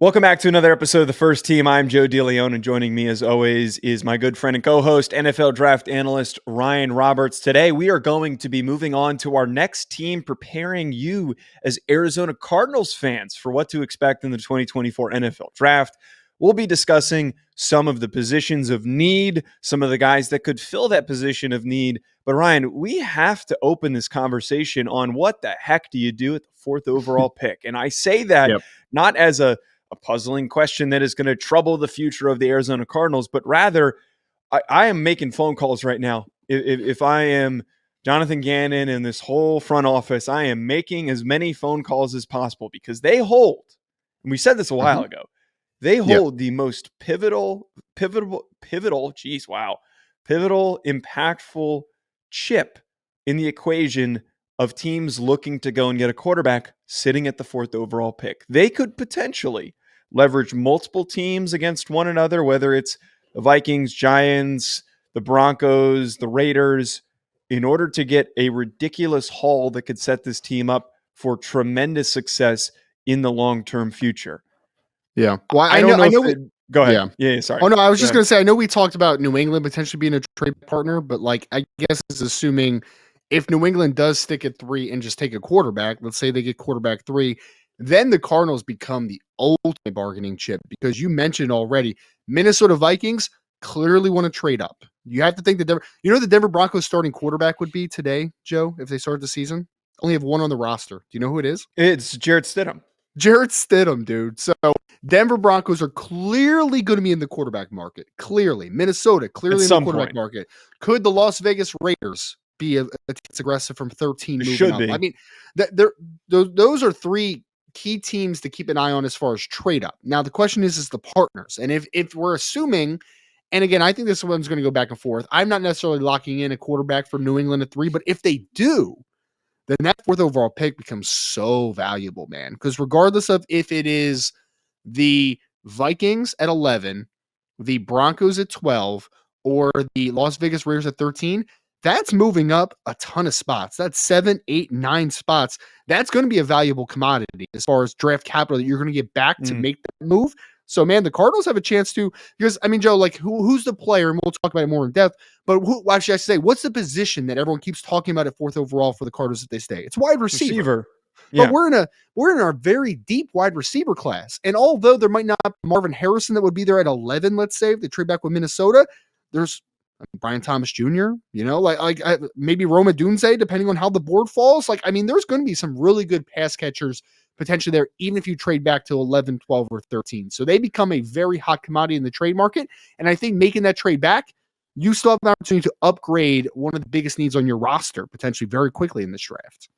Welcome back to another episode of The First Team. I'm Joe DeLeone, and joining me as always is my good friend and co-host, NFL draft analyst Ryan Roberts. Today, we are going to be moving on to our next team, preparing you as Arizona Cardinals fans for what to expect in the 2024 NFL draft. We'll be discussing some of the positions of need, some of the guys that could fill that position of need. But Ryan, we have to open this conversation on what the heck do you do at the fourth overall pick? And I say that not as a puzzling question that is going to trouble the future of the Arizona Cardinals, but rather I am making phone calls right now. If I am Jonathan Gannon and this whole front office, I am making as many phone calls as possible because they hold, and we said this a while ago, they hold the most pivotal, impactful chip in the equation of teams looking to go and get a quarterback sitting at the fourth overall pick. They could potentially leverage multiple teams against one another, whether it's the Vikings, Giants, the Broncos, the Raiders, in order to get a ridiculous haul that could set this team up for tremendous success in the long-term future. Yeah. Well, go ahead. Yeah, sorry. Oh, no, I was just going to say, I know we talked about New England potentially being a trade partner, but I guess it's assuming if New England does stick at 3 and just take a quarterback, let's say they get quarterback 3, then the Cardinals become the ultimate bargaining chip because you mentioned already, Minnesota Vikings clearly want to trade up. You have to think that the Denver Broncos starting quarterback would be today, Joe, if they started the season? Only have one on the roster. Do you know who it is? It's Jarrett Stidham. Jarrett Stidham, dude. So Denver Broncos are clearly going to be in the quarterback market. Clearly. Minnesota, clearly in the quarterback market. Could the Las Vegas Raiders be a aggressive from 13 moving up? I mean, those are 3 key teams to keep an eye on as far as trade up. Now, the question is the partners. And if we're assuming, and again, I think this one's going to go back and forth. I'm not necessarily locking in a quarterback for New England at 3, but if they do, then that fourth overall pick becomes so valuable, man. Because regardless of if it is the Vikings at 11, the Broncos at 12, or the Las Vegas Raiders at 13, that's moving up a ton of spots. That's 7, 8, 9 spots. That's going to be a valuable commodity as far as draft capital that you're going to get back to make that move. So, man, the Cardinals have a chance to, because, I mean, Joe, who's the player, and we'll talk about it more in depth, but what's the position that everyone keeps talking about at fourth overall for the Cardinals if they stay? It's wide receiver. Yeah. But we're in our very deep wide receiver class. And although there might not be Marvin Harrison that would be there at 11, let's say, if they trade back with Minnesota, there's Brian Thomas Jr., maybe Rome Odunze, depending on how the board falls. There's going to be some really good pass catchers potentially there, even if you trade back to 11, 12, or 13. So they become a very hot commodity in the trade market. And I think making that trade back, you still have an opportunity to upgrade one of the biggest needs on your roster potentially very quickly in this draft.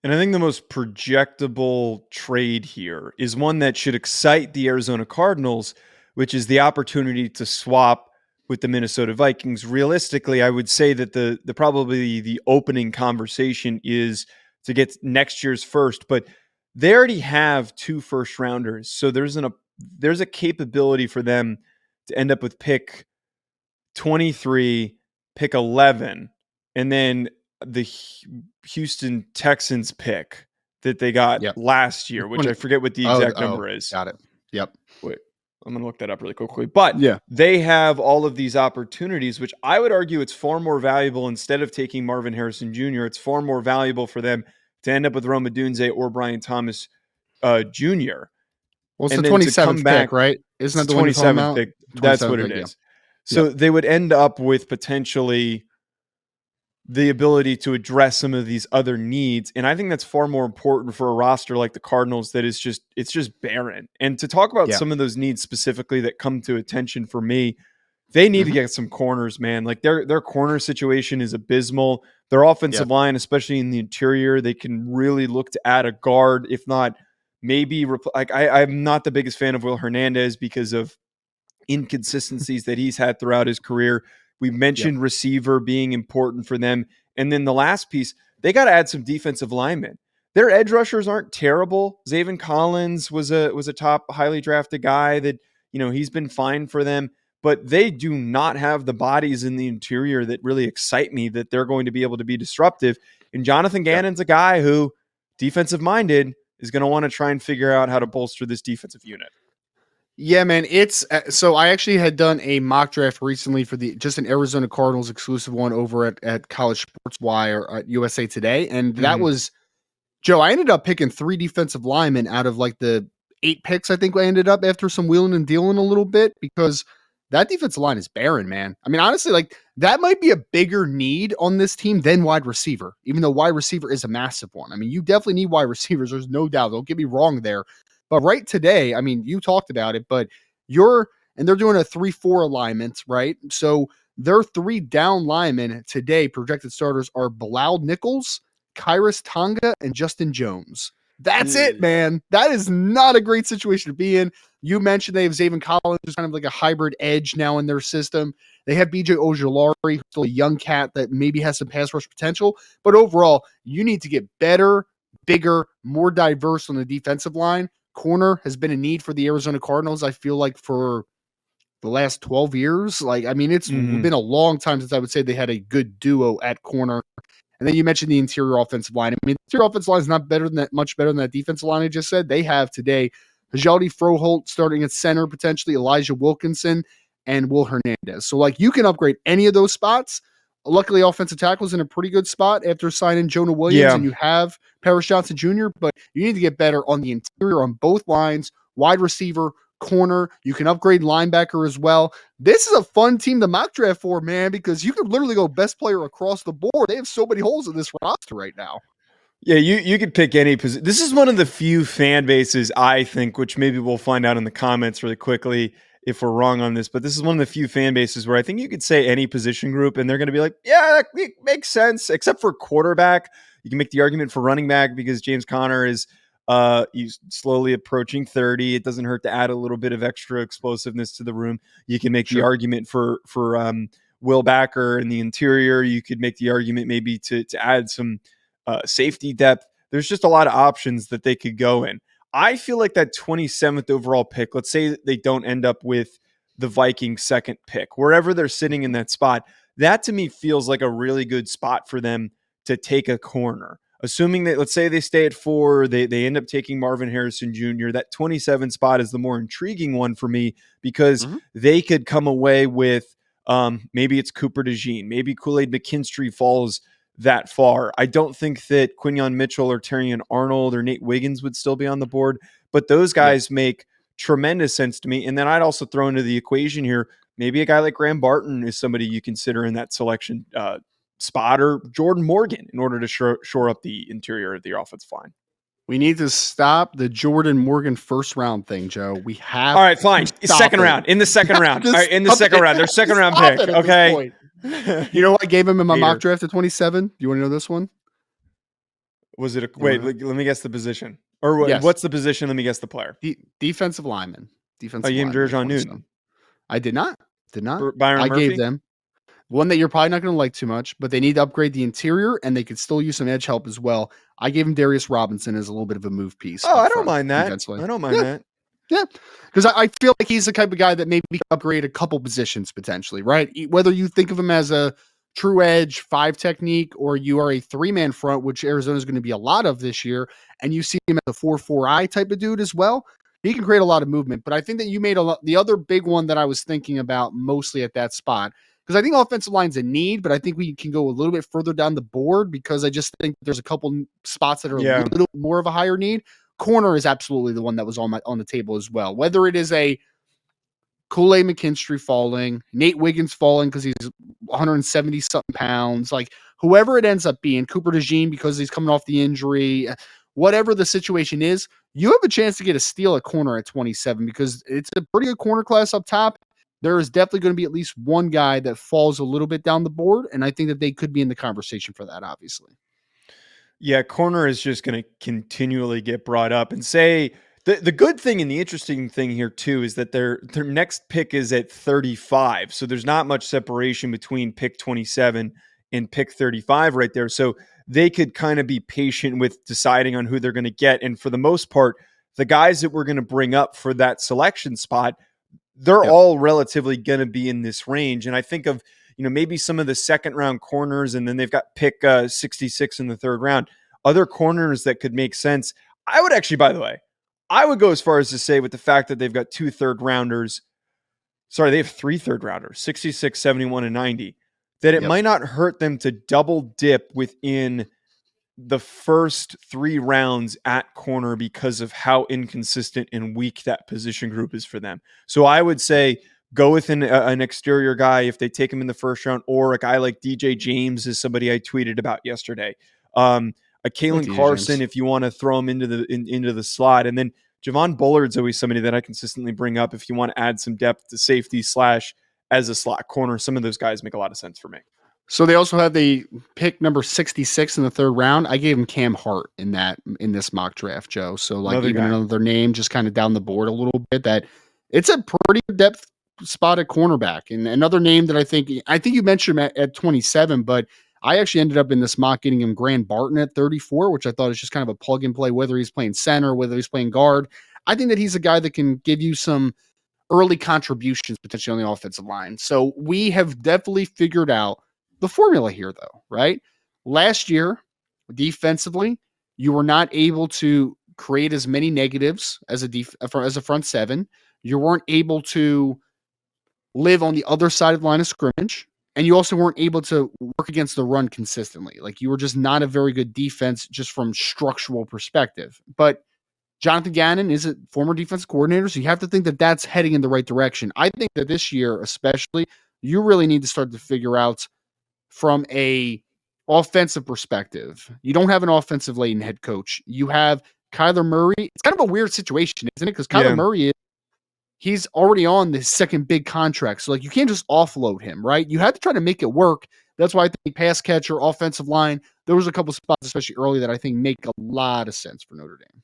And I think the most projectable trade here is one that should excite the Arizona Cardinals, which is the opportunity to swap with the Minnesota Vikings. Realistically, I would say that the probably the opening conversation is to get next year's first, but they already have 2 first rounders. So there's a capability for them to end up with pick 23, pick 11, and then the Houston Texans pick that they got last year, which I forget what the exact number is. Got it. Yep. Wait, I'm going to look that up really quickly. But they have all of these opportunities, which I would argue it's far more valuable. Instead of taking Marvin Harrison Jr., it's far more valuable for them to end up with Rome Odunze or Brian Thomas Jr. Well, it's the 27th pick, right? Isn't that the 27th pick? That's what it is. So they would end up with potentially the ability to address some of these other needs. And I think that's far more important for a roster like the Cardinals that it's just barren. And to talk about some of those needs specifically that come to attention for me, they need to get some corners, man. Like their corner situation is abysmal. Their offensive line, especially in the interior, they can really look to add a guard, if not maybe I'm not the biggest fan of Will Hernandez because of inconsistencies that he's had throughout his career. We mentioned receiver being important for them. And then the last piece, they got to add some defensive linemen. Their edge rushers aren't terrible. Zaven Collins was a top highly drafted guy that, he's been fine for them, but they do not have the bodies in the interior that really excite me that they're going to be able to be disruptive. And Jonathan Gannon's a guy who, defensive minded, is going to want to try and figure out how to bolster this defensive unit. Yeah, man. It's so I actually had done a mock draft recently for just an Arizona Cardinals exclusive one over at College Sports Wire at USA Today. And that was, Joe, I ended up picking 3 defensive linemen out of like the 8 picks. I think I ended up after some wheeling and dealing a little bit, because that defensive line is barren, man. I mean, honestly, like that might be a bigger need on this team than wide receiver, even though wide receiver is a massive one. I mean, you definitely need wide receivers. There's no doubt. Don't get me wrong there. But right today, I mean, you talked about it, but they're doing a 3-4 alignment, right? So their 3 down linemen today, projected starters, are Bilal Nichols, Kyrus Tonga, and Justin Jones. That's it, man. That is not a great situation to be in. You mentioned they have Zaven Collins, who's kind of like a hybrid edge now in their system. They have BJ Ojulari, still a young cat that maybe has some pass rush potential. But overall, you need to get better, bigger, more diverse on the defensive line. Corner has been a need for the Arizona Cardinals, I feel like, for the last 12 years. Like, I mean, it's been a long time since I would say they had a good duo at corner. And then you mentioned the interior offensive line. I mean, the interior offensive line is not much better than that defensive line I just said. They have today Hajaldi Froholt starting at center, potentially Elijah Wilkinson and Will Hernandez. So, like, you can upgrade any of those spots. Luckily, offensive tackle's in a pretty good spot after signing Jonah Williams, and you have Paris Johnson Jr., but you need to get better on the interior on both lines, wide receiver, corner. You can upgrade linebacker as well. This is a fun team to mock draft for, man, because you could literally go best player across the board. They have so many holes in this roster right now. Yeah, you could pick any position. This is one of the few fan bases, I think, which maybe we'll find out in the comments really quickly if we're wrong on this, but this is one of the few fan bases where I think you could say any position group and they're going to be like, yeah, that makes sense, except for quarterback. You can make the argument for running back because James Conner is he's slowly approaching 30. It doesn't hurt to add a little bit of extra explosiveness to the room. You can make the argument for Will Backer in the interior. You could make the argument maybe to add some safety depth. There's just a lot of options that they could go in. I feel like that 27th overall pick, let's say they don't end up with the Vikings second pick, wherever they're sitting in that spot, that to me feels like a really good spot for them to take a corner. Assuming that, let's say they stay at 4, they end up taking Marvin Harrison Jr., that 27 spot is the more intriguing one for me because they could come away with maybe it's Cooper DeJean, maybe Kool-Aid McKinstry falls that far. I don't think that Quinyon Mitchell or Terrion Arnold or Nate Wiggins would still be on the board, but those guys make tremendous sense to me. And then I'd also throw into the equation here, maybe a guy like Graham Barton is somebody you consider in that selection spot, or Jordan Morgan in order to shore up the interior of the offensive line. We need to stop the Jordan Morgan first round thing, Joe. We have. All right, fine. Second round. In the second round. All right, in the second round. Their second round pick. Okay. You know what I gave him in my mock draft at 27? Do you want to know this one? Was it wait, let me guess the position. Or what's the position? Let me guess the player. Defensive lineman. Defensive lineman. Jerjon Newton. I did not. Byron Murphy? Gave them one that you're probably not going to like too much, but they need to upgrade the interior and they could still use some edge help as well. I gave him Darius Robinson as a little bit of a move piece. Oh, I don't mind that. I don't mind that. Yeah, because I feel like he's the type of guy that maybe can upgrade a couple positions potentially, right? Whether you think of him as a true edge 5 technique or you are a 3-man front, which Arizona is going to be a lot of this year, and you see him as a 4-4-I type of dude as well, he can create a lot of movement. But I think that you made the other big one that I was thinking about mostly at that spot, because I think offensive line's a need, but I think we can go a little bit further down the board because I just think there's a couple spots that are a little more of a higher need. Corner is absolutely the one that was on the table as well. Whether it is a Kool-Aid McKinstry falling, Nate Wiggins falling because he's 170 something pounds, like whoever it ends up being, Cooper DeJean because he's coming off the injury, whatever the situation is, you have a chance to get a steal at corner at 27 because it's a pretty good corner class up top. There is definitely going to be at least one guy that falls a little bit down the board, and I think that they could be in the conversation for that, obviously. Yeah, corner is just going to continually get brought up. And say the good thing and the interesting thing here too is that their next pick is at 35. So there's not much separation between pick 27 and pick 35 right there. So they could kind of be patient with deciding on who they're going to get. And for the most part, the guys that we're going to bring up for that selection spot, they're all relatively going to be in this range. And I think of, maybe some of the second round corners, and then they've got pick 66 in the third round. Other corners that could make sense. I would actually, by the way, I would go as far as to say with the fact that they've got 2 third rounders. Sorry, they have 3 third rounders, 66, 71, and 90, that it might not hurt them to double dip within the first 3 rounds at corner because of how inconsistent and weak that position group is for them. So I would say go with an exterior guy if they take him in the first round, or a guy like DJ James is somebody I tweeted about yesterday. A Kalen Carson, James, if you want to throw him into the slot. And then Javon Bullard's always somebody that I consistently bring up if you want to add some depth to safety / as a slot corner. Some of those guys make a lot of sense for me. So they also have the pick number 66 in the third round. I gave him Cam Hart in this mock draft, Joe. So like another name just kind of down the board a little bit, that it's a pretty depth spot at cornerback. And another name that I think you mentioned him at 27, but I actually ended up in this mock getting him Grant Barton at 34, which I thought is just kind of a plug and play, whether he's playing center, whether he's playing guard. I think that he's a guy that can give you some early contributions potentially on the offensive line. So we have definitely figured out the formula here, though, right? Last year, defensively, you were not able to create as many negatives as a front seven. You weren't able to live on the other side of the line of scrimmage, and you also weren't able to work against the run consistently. Like, you were just not a very good defense just from structural perspective. But Jonathan Gannon is a former defensive coordinator, so you have to think that that's heading in the right direction. I think that this year, especially, you really need to start to figure out from a offensive perspective. You don't have an offensive laden head coach. You have Kyler Murray. It's kind of a weird situation, isn't it? Because Kyler Murray, he's already on the second big contract. So like, you can't just offload him, right? You have to try to make it work. That's why I think pass catcher, offensive line, there was a couple spots, especially early, that I think make a lot of sense for Notre Dame.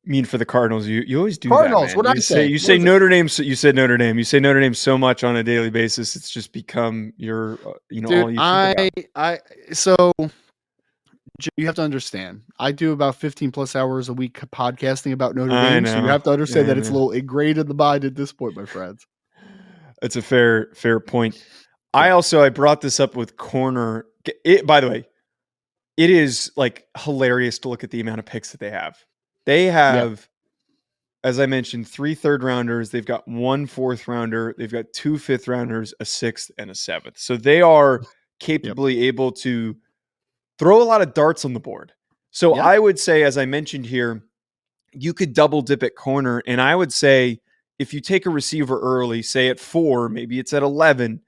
I mean, for the Cardinals, you always do Cardinals, that, man. What I say? You say Notre Dame. So you said Notre Dame. You say Notre Dame so much on a daily basis. It's just become your, Dude, all you think about. So you have to understand, I do about 15 plus hours a week podcasting about Notre Dame. So you have to understand that it's a little ingrained in the mind at this point, my friends. That's a fair point. I brought this up with corner. By the way, it is like hilarious to look at the amount of picks that they have. They have, as I mentioned, 3 third rounders. They've got 1 fourth rounder. They've got 2 fifth rounders, a 6th, and a 7th. So they are capably able to throw a lot of darts on the board. So I would say, as I mentioned here, you could double dip at corner. And I would say, if you take a receiver early, say at 4, maybe it's at 11,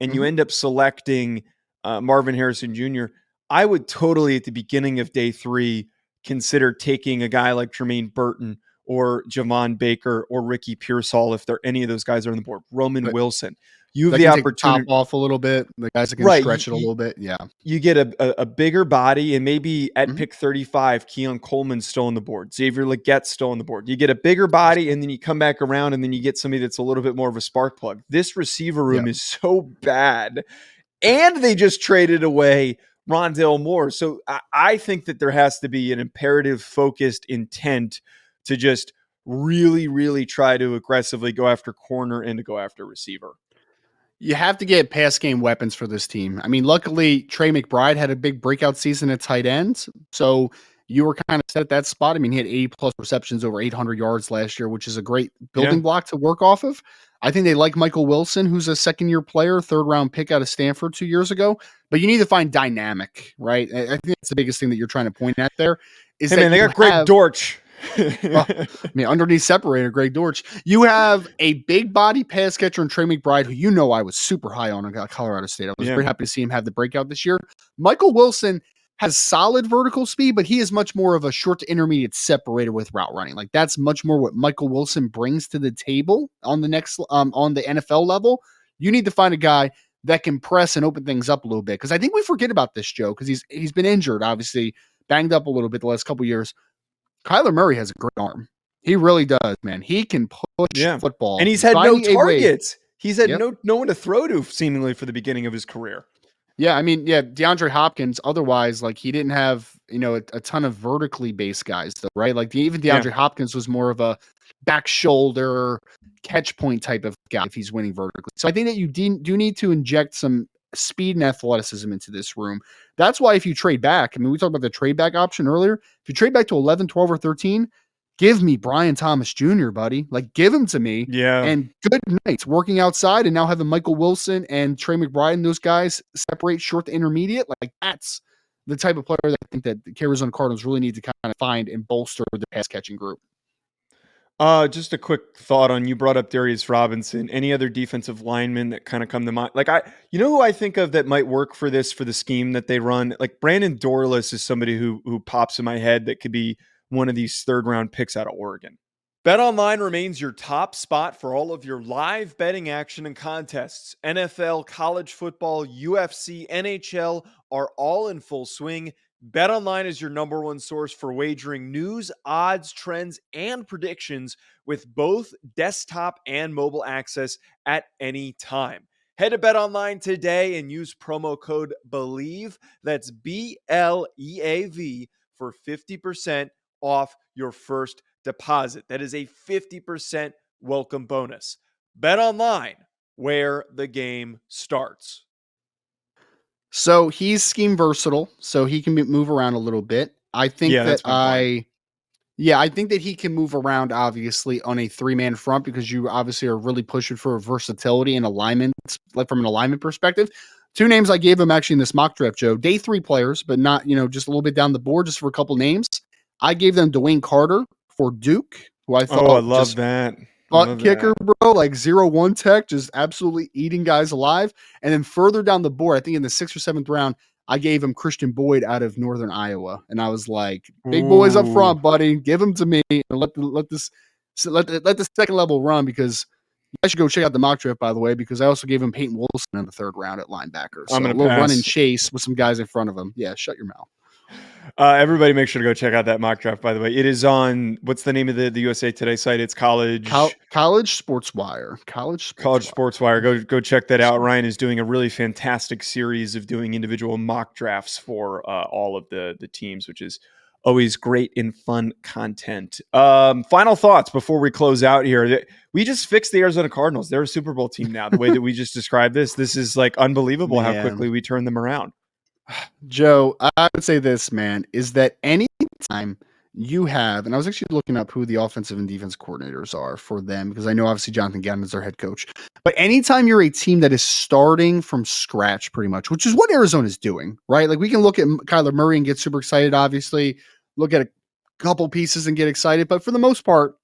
and you end up selecting Marvin Harrison Jr., I would totally, at the beginning of day 3, consider taking a guy like Jermaine Burton or Javon Baker or Ricky Pearsall, if any of those guys are on the board. Roman Wilson. You have the opportunity to top off a little bit. The guys that can stretch it a little bit. Yeah. You get a bigger body, and maybe at pick 35, Keon Coleman's still on the board. Xavier Legette's still on the board. You get a bigger body, and then you come back around, and then you get somebody that's a little bit more of a spark plug. This receiver room is so bad. And they just traded away Rondale Moore. So I think that there has to be an imperative, focused intent to just really, really try to aggressively go after corner and to go after receiver. You have to get pass game weapons for this team. I mean, luckily, Trey McBride had a big breakout season at tight ends. So you were kind of set at that spot. I mean, he had 80 plus receptions, over 800 yards last year, which is a great building block to work off of. I think they like Michael Wilson, who's a second-year player, third-round pick out of Stanford 2 years ago. But you need to find dynamic, right? I think that's the biggest thing that you're trying to point at there. Is that they got Greg Dortch. Underneath separator, Greg Dortch. You have a big body pass catcher in Trey McBride, who I was super high on Colorado State. I was very happy to see him have the breakout this year. Michael Wilson has solid vertical speed, but he is much more of a short to intermediate separator with route running. Like, that's much more what Michael Wilson brings to the table on the NFL level. You need to find a guy that can press and open things up a little bit, because I think we forget about this, Joe, because he's been injured, obviously banged up a little bit the last couple of years. Kyler Murray has a great arm. He really does, man. He can push football. And he's had no targets. He's had no one to throw to, seemingly, for the beginning of his career. Yeah, I mean, DeAndre Hopkins, otherwise, like, he didn't have, a ton of vertically based guys, though, right? Like, even DeAndre Hopkins was more of a back shoulder catch point type of guy if he's winning vertically. So I think that you do need to inject some speed and athleticism into this room. That's why if you trade back, I mean, we talked about the trade back option earlier. If you trade back to 11, 12, or 13, give me Brian Thomas Jr., buddy. Like, give him to me. Yeah. And good nights working outside and now having Michael Wilson and Trey McBride and those guys separate short to intermediate. Like, that's the type of player that I think that the Arizona Cardinals really need to kind of find and bolster their pass catching group. Just a quick thought on, you brought up Darius Robinson. Any other defensive linemen that kind of come to mind? Like, you know who I think of that might work for this, for the scheme that they run? Like, Brandon Dorlus is somebody who pops in my head that could be one of these third round picks out of Oregon. BetOnline remains your top spot for all of your live betting action and contests. NFL, college football, UFC, NHL are all in full swing. BetOnline is your number one source for wagering news, odds, trends, and predictions with both desktop and mobile access at any time. Head to BetOnline today and use promo code BELIEVE, that's BLEAV, for 50% off your first deposit. That is a 50% welcome bonus. BetOnline, where the game starts. So he's scheme versatile, so he can move around a little bit. I think I think that he can move around, obviously, on a 3-man front, because you obviously are really pushing for versatility and alignment, like from an alignment perspective. 2 names I gave him actually in this mock draft, Joe. Day 3 players, but not, just a little bit down the board, just for a couple names. I gave them DeWayne Carter for Duke, who I thought I love that. Butt kicker, bro, like 0-1 tech, just absolutely eating guys alive. And then further down the board, I think in the 6th or 7th round, I gave him Christian Boyd out of Northern Iowa. And I was like, big boys up front, buddy. Give them to me and let the second level run, because I should go check out the mock draft, by the way, because I also gave him Peyton Wilson in the 3rd round at linebacker. So I'm going to run and chase with some guys in front of him. Yeah, shut your mouth. Everybody make sure to go check out that mock draft, by the way. It is on, what's the name of the USA Today site? It's College Sports Wire. College Sports Wire. Go check that out. Ryan is doing a really fantastic series of doing individual mock drafts for all of the teams, which is always great and fun content. Final thoughts before we close out here. We just fixed the Arizona Cardinals. They're a Super Bowl team now. The way that we just described this is like unbelievable how quickly we turned them around. Joe, I would say this, man, is that any time you have, and I was actually looking up who the offensive and defense coordinators are for them, because I know obviously Jonathan Gannon is their head coach, but anytime you're a team that is starting from scratch pretty much, which is what Arizona is doing, right? Like, we can look at Kyler Murray and get super excited, obviously, look at a couple pieces and get excited, but for the most part,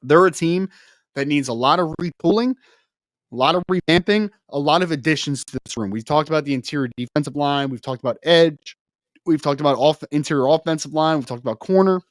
they're a team that needs a lot of retooling, a lot of revamping, a lot of additions to this room. We've talked about the interior defensive line. We've talked about edge. We've talked about interior offensive line. We've talked about corner.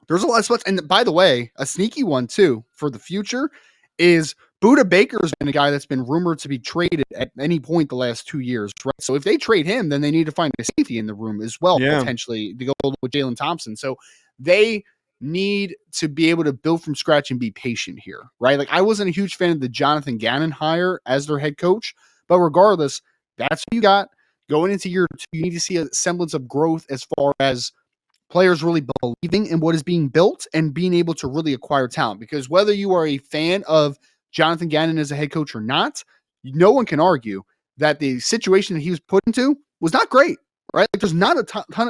There's a lot of spots. And by the way, a sneaky one too for the future is Budda Baker has been a guy that's been rumored to be traded at any point the last 2 years, right? So if they trade him, then they need to find a safety in the room as well, potentially, to go with Jalen Thompson. So they need to be able to build from scratch and be patient here, right? Like, I wasn't a huge fan of the Jonathan Gannon hire as their head coach, but regardless, that's what you got going into year 2. You need to see a semblance of growth as far as players really believing in what is being built and being able to really acquire talent, because whether you are a fan of Jonathan Gannon as a head coach or not, no one can argue that the situation that he was put into was not great, right? Like, there's not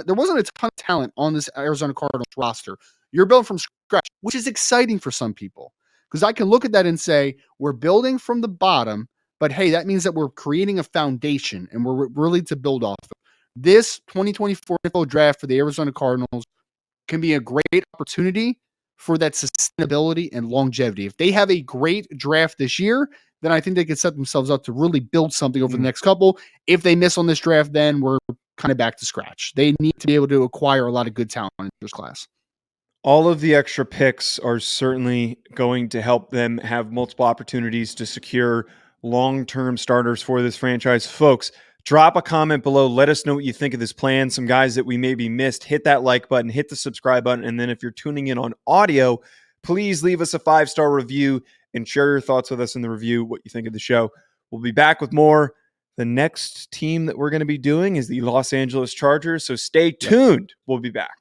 there wasn't a ton of talent on this Arizona Cardinals roster. You're building from scratch, which is exciting for some people, because I can look at that and say, we're building from the bottom, but hey, that means that we're creating a foundation and we're really to build off of. This 2024 NFL draft for the Arizona Cardinals can be a great opportunity for that sustainability and longevity. If they have a great draft this year, then I think they can set themselves up to really build something over the next couple. If they miss on this draft, then we're kind of back to scratch. They need to be able to acquire a lot of good talent in this class. All of the extra picks are certainly going to help them have multiple opportunities to secure long-term starters for this franchise. Folks, drop a comment below. Let us know what you think of this plan. Some guys that we maybe missed, hit that like button, hit the subscribe button. And then if you're tuning in on audio, please leave us a 5-star review and share your thoughts with us in the review, what you think of the show. We'll be back with more. The next team that we're going to be doing is the Los Angeles Chargers. So stay tuned. We'll be back.